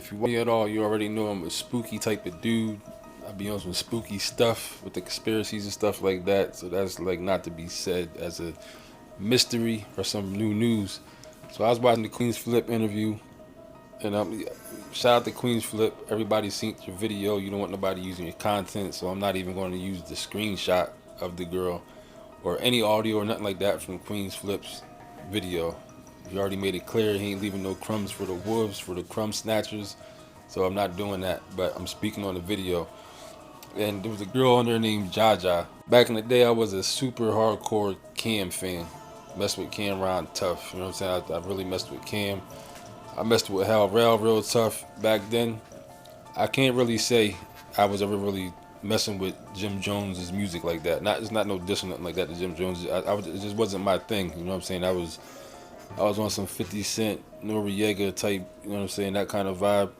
If you watch me at all, you already know I'm a spooky type of dude. I be on some spooky stuff with the conspiracies and stuff like that. So that's like not to be said as a mystery or some new news. So I was watching the QueenzFlip interview, and shout out to QueenzFlip. Everybody seen your video. You don't want nobody using your content, so I'm not even going to use the screenshot of the girl or any audio or nothing like that from QueenzFlip's video. He already made it clear he ain't leaving no crumbs for the wolves, for the crumb snatchers. So I'm not doing that, but I'm speaking on the video. And there was a girl on there named Jha Jha. Back in the day, I was a super hardcore Cam fan. Messed with Cam Ron tough. You know what I'm saying? I really messed with Cam. I messed with Hal real tough back then. I can't really say I was ever really messing with Jim Jones's music like that. It's not no diss or nothing like that to Jim Jones. It just wasn't my thing. You know what I'm saying? I was on some 50 Cent, Noriega type. You know what I'm saying? That kind of vibe,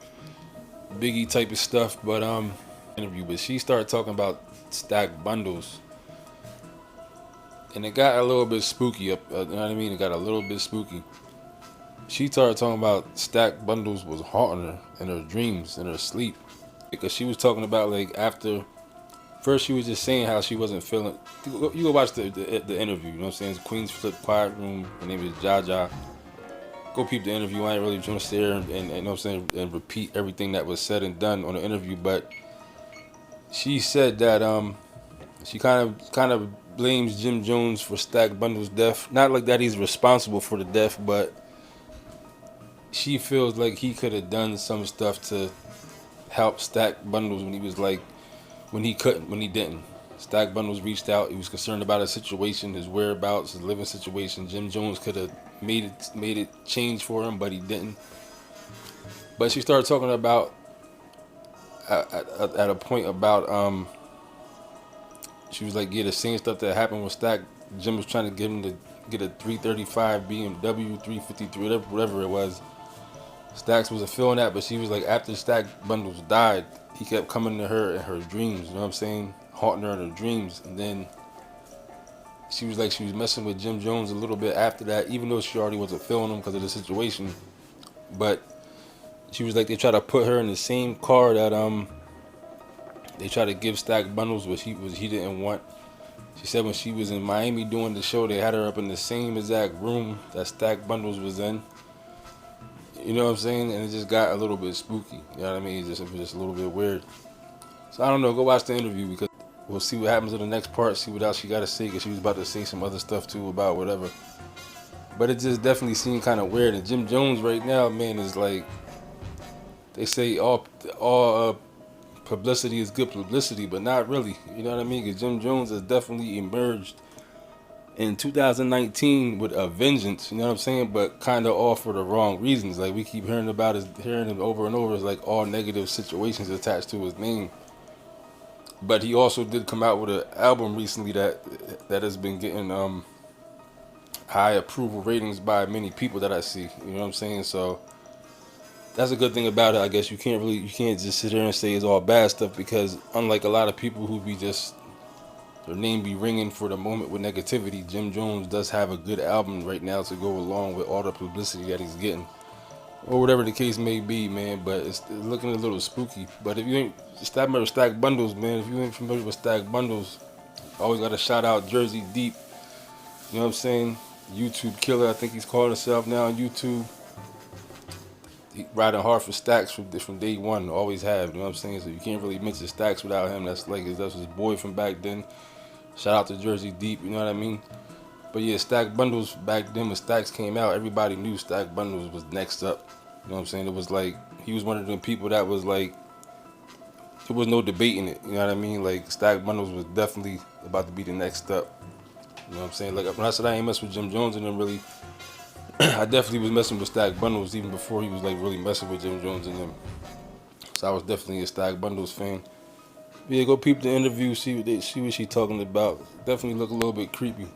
Biggie type of stuff. But interview. But she started talking about stack bundles, and it got a little bit spooky. You know what I mean? It got a little bit spooky. She started talking about stack bundles was haunting her in her dreams, in her sleep, because she was talking about like after. First, she was just saying how she wasn't feeling. You go watch the interview. You know what I'm saying? It's QueenzFlip Quiet Room. Her name is Jha Jha. Go peep the interview. I ain't really trying to sit there and you know what I'm saying, and repeat everything that was said and done on the interview, but she said that she kind of blames Jim Jones for Stack Bundles' death. Not like that he's responsible for the death, but she feels like he could have done some stuff to help Stack Bundles when he was like, when he didn't. Stack Bundles reached out. He was concerned about his situation, his whereabouts, his living situation. Jim Jones could have made it change for him, but he didn't. But she started talking about at a point about she was like, yeah, the same stuff that happened with Stack. Jim was trying to get him to get a 335 BMW, 353, whatever it was. Stacks wasn't feeling that, but she was like, after Stack Bundles died, he kept coming to her in her dreams. You know what I'm saying? Haunting her in her dreams. And then she was like, she was messing with Jim Jones a little bit after that, even though she already wasn't feeling him because of the situation. But she was like, they try to put her in the same car that they try to give Stack Bundles, which he didn't want. She said when she was in Miami doing the show, they had her up in the same exact room that Stack Bundles was in. You know what I'm saying? And it just got a little bit spooky. You know what I mean? It was just a little bit weird. So I don't know. Go watch the interview because we'll see what happens in the next part. See what else she got to say, because she was about to say some other stuff too about whatever. But it just definitely seemed kind of weird. And Jim Jones right now, man, is like, they say all publicity is good publicity, but not really. You know what I mean? Because Jim Jones has definitely emerged in 2019 with a vengeance. You know what I'm saying? But kind of all for the wrong reasons. Like we keep hearing him over and over. It's like all negative situations attached to his name. But he also did come out with an album recently that has been getting high approval ratings by many people that I see. You know what I'm saying? So that's a good thing about it. I guess you can't just sit there and say it's all bad stuff, because unlike a lot of people who be just, their name be ringing for the moment with negativity, Jim Jones does have a good album right now to go along with all the publicity that he's getting, or whatever the case may be, man. But it's looking a little spooky. But if you ain't Stack Bundles, man, if you ain't familiar with Stack Bundles, always got to shout out Jersey Deep. You know what I'm saying? YouTube killer, I think he's calling himself now on YouTube. He riding hard for Stacks from day one, always have. You know what I'm saying? So you can't really mention Stacks without him. That's his boy from back then. Shout out to Jersey Deep. You know what I mean? But yeah, Stack Bundles back then when Stacks came out, everybody knew Stack Bundles was next up. You know what I'm saying? It was like he was one of them people that was like, there was no debating it. You know what I mean? Like Stack Bundles was definitely about to be the next up. You know what I'm saying? Like when I said I ain't mess with Jim Jones and them really, I definitely was messing with Stack Bundles even before he was like really messing with Jim Jones and them. So I was definitely a Stack Bundles fan. Yeah, go peep the interview, see what she talking about. Definitely look a little bit creepy.